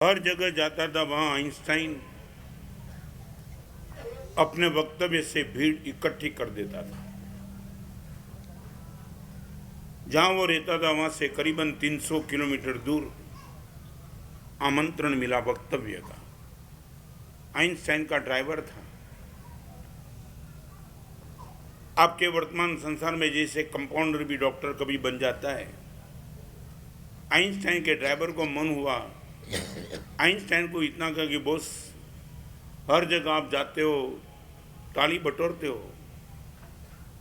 हर जगह जाता था वहां आइंस्टाइन अपने वक्तव्य से भीड़ इकट्ठी कर देता था। जहां वो रहता था वहां से करीबन 300 किलोमीटर दूर आमंत्रण मिला वक्तव्य का। आइंस्टाइन का ड्राइवर था। आपके वर्तमान संसार में जैसे कंपाउंडर भी डॉक्टर कभी बन जाता है, आइंस्टाइन के ड्राइवर को मन हुआ, आइंस्टाइन को इतना कहा कि बॉस, हर जगह आप जाते हो, ताली बटोरते हो,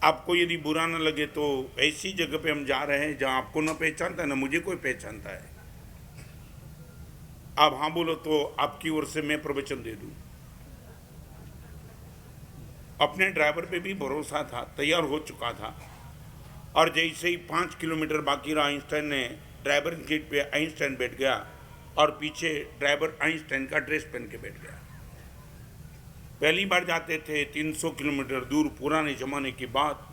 आपको यदि बुरा न लगे तो ऐसी जगह पे हम जा रहे हैं जहां आपको न पहचानता है न मुझे कोई पहचानता है, आप हाँ बोलो तो आपकी ओर से मैं प्रवचन दे दूं। अपने ड्राइवर पे भी भरोसा था, तैयार हो चुका था। और जैसे ही 5 किलोमीटर बाकी रहा, आइंस्टाइन ने ड्राइवर सीट पे आइंस्टाइन बैठ गया और पीछे ड्राइवर आइंस्टाइन का ड्रेस पहन के बैठ गया। पहली बार जाते थे 300 किलोमीटर दूर पुराने जमाने की बात,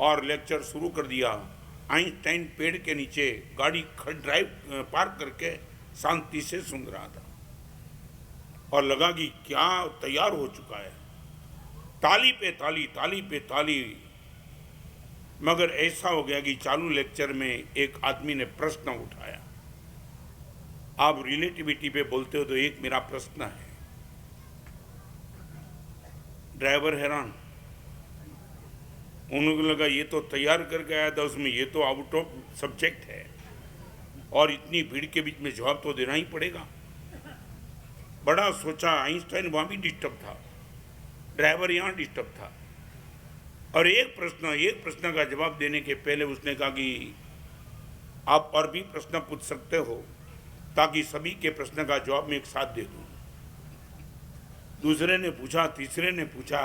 और लेक्चर शुरू कर दिया। आइंस्टाइन पेड़ के नीचे गाड़ी ड्राइव पार्क करके शांति से सुन रहा था और लगा कि क्या तैयार हो चुका है, ताली पे ताली, ताली पे ताली। मगर ऐसा हो गया कि चालू लेक्चर में एक आदमी ने प्रश्न उठाया। आप रिलेटिविटी पे बोलते हो तो एक मेरा प्रश्न है। ड्राइवर हैरान, उन्होंने लगा ये तो तैयार करके आया था, उसमें ये तो आउट ऑफ सब्जेक्ट है और इतनी भीड़ के बीच में जवाब तो देना ही पड़ेगा। बड़ा सोचा, आइंस्टाइन वहां भी डिस्टर्ब था, ड्राइवर यहां डिस्टर्ब था। और एक प्रश्न का जवाब देने के पहले उसने कहा कि आप और भी प्रश्न पूछ सकते हो ताकि सभी के प्रश्न का जवाब मैं एक साथ दे दूं। दूसरे ने पूछा, तीसरे ने पूछा,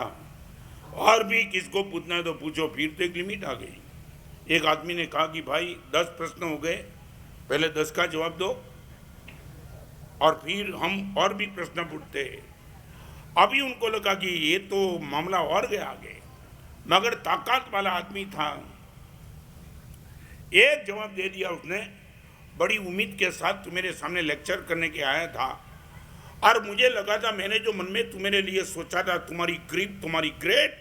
और भी किसको पूछना है तो पूछो। फिर तो एक लिमिट आ गई। एक आदमी ने कहा कि भाई 10 प्रश्न हो गए, पहले 10 का जवाब दो और फिर हम और भी प्रश्न पूछते हैं। अभी उनको लगा कि ये तो मामला और गया आगे, मगर ताकत वाला आदमी था, एक जवाब दे दिया उसने। बड़ी उम्मीद के साथ तू मेरे सामने लेक्चर करने के आया था और मुझे लगा था, मैंने जो मन में तुम्हारे लिए सोचा था, तुम्हारी ग्रिप, तुम्हारी ग्रेड,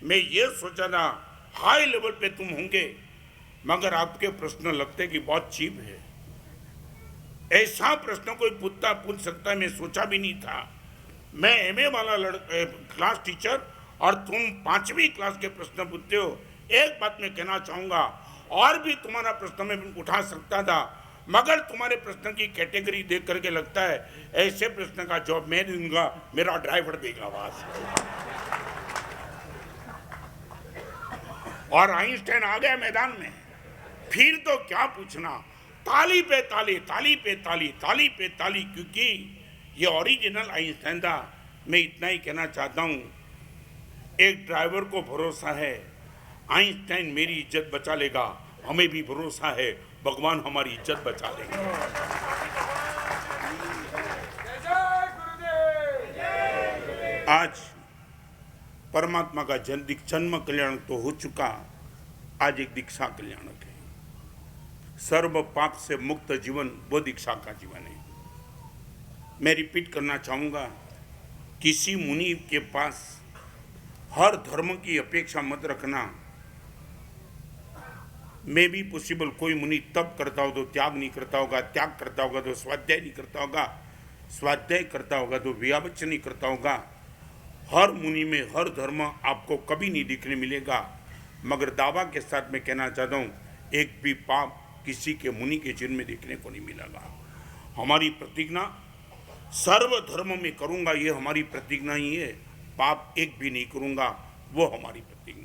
मैं ये सोचा था हाई लेवल पे तुम होंगे, मगर आपके प्रश्न लगते कि बहुत चीप है। ऐसा प्रश्न कोई पूछ सकता है, मैं सोचा भी नहीं था। मैं एमए वाला क्लास टीचर और तुम 5वीं क्लास के प्रश्न पूछते हो। एक बात मैं कहना चाहूंगा, और भी तुम्हारा प्रश्न मैं उठा सकता था, मगर तुम्हारे प्रश्न की कैटेगरी देख करके लगता है ऐसे प्रश्न का जवाब मैं दूंगा, मेरा ड्राइवर देगा आवाज। और आइंस्टाइन आ गया मैदान में। फिर तो क्या पूछना, ताली पे ताली, ताली पे ताली, ताली पे ताली, क्योंकि ये ओरिजिनल आइंस्टाइन था। मैं इतना ही कहना चाहता हूं, एक ड्राइवर को भरोसा है आइंस्टाइन मेरी इज्जत बचा लेगा, हमें भी भरोसा है भगवान हमारी इज्जत बचा लेगा। आज परमात्मा का जन्म कल्याण तो हो चुका, आज एक दीक्षा कल्याणक है। सर्व पाप से मुक्त जीवन वो दीक्षा का जीवन है। मैं रिपीट करना चाहूंगा, किसी मुनि के पास हर धर्म की अपेक्षा मत रखना। मैं भी पॉसिबल, कोई मुनि तप करता हो तो त्याग नहीं करता होगा, त्याग करता होगा तो स्वाध्याय नहीं करता होगा, स्वाध्याय करता होगा तो व्यावचन नहीं करता होगा। हर मुनि में हर धर्म आपको कभी नहीं दिखने मिलेगा, मगर दावा के साथ मैं कहना चाहता हूँ, एक भी पाप किसी के मुनि के चिन्ह में देखने को नहीं मिलेगा। हमारी प्रतिज्ञा सर्व धर्म में करूंगा, ये हमारी प्रतिज्ञा ही है। पाप एक भी नहीं करूंगा, वो हमारी प्रतिज्ञा।